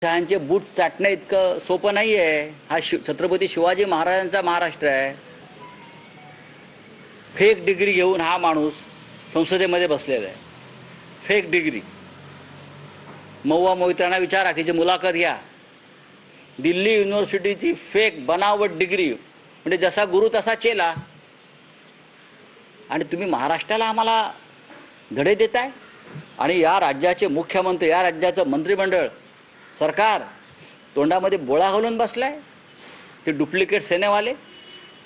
शहांचे बूट चाटणं इतकं सोपं नाही आहे। हा छत्रपती शिवाजी महाराजांचा महाराष्ट्र आहे। फेक डिग्री घेऊन हा माणूस संसदेमध्ये बसलेला आहे। Fake degree. महुआ मोहित्रांना विचारा, तिची मुलाखत घ्या। दिल्ली युनिव्हर्सिटीची फेक बनावट डिग्री, म्हणजे जसा गुरु तसा चेला। आणि तुम्ही महाराष्ट्राला आम्हाला धडे देताय। आणि या राज्याचे मुख्यमंत्री, या राज्याचं मंत्रिमंडळ, सरकार तोंडामध्ये बोळा घालून बसलाय। ते डुप्लिकेट सेनेवाले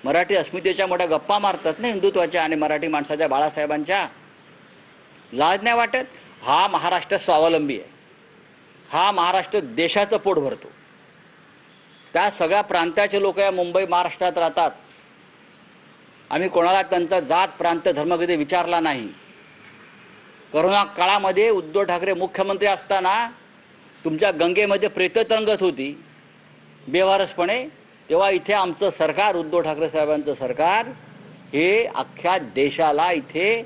मराठी अस्मितेच्या मोठ्या गप्पा मारतात ना, हिंदुत्वाच्या आणि मराठी माणसाच्या, बाळासाहेबांच्या। लाज नाही वाटत? हा महाराष्ट्र स्वावलंबी आहे। हा महाराष्ट्र देशाचं पोट भरतो। त्या सगळ्या प्रांताचे लोक या मुंबई महाराष्ट्रात राहतात। आम्ही कोणाला त्यांचा जात प्रांत धर्म कधी विचारला नाही। कोरोना काळामध्ये उद्धव ठाकरे मुख्यमंत्री असताना तुमच्या गंगेमध्ये प्रेत तरंगत होती बेवारसपणे, तेव्हा इथे आमचं सरकार, उद्धव ठाकरे साहेबांचं सरकार, हे अख्ख्या देशाला इथे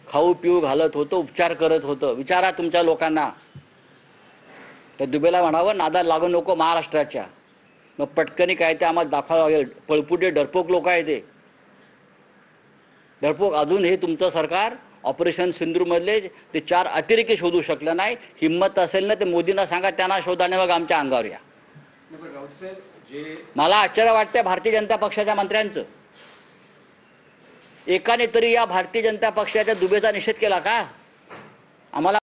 खाऊ पिऊ घालत होतं, उपचार करत होतं। विचारा तुमच्या लोकांना। तर दुबेला म्हणावं, नादा लागू नको महाराष्ट्राच्या। मग पटकनी काय ते आम्हाला दाखवावं लागेल। पळपुटे डरपोक लोक आहे ते डरपोक। अजून हे तुमचं सरकार ऑपरेशन सिंधूरमधले ते 4 अतिरेकी शोधू शकलं नाही। हिम्मत असेल ना ते मोदींना सांगा, त्यांना शोधाने मग आमच्या अंगावर या। मला आश्चर्य वाटतं भारतीय जनता पक्षाच्या मंत्र्यांचं। एकाने तरी या भारतीय जनता पक्षाच्या दुबेचा निषेध केला का? आम्हाला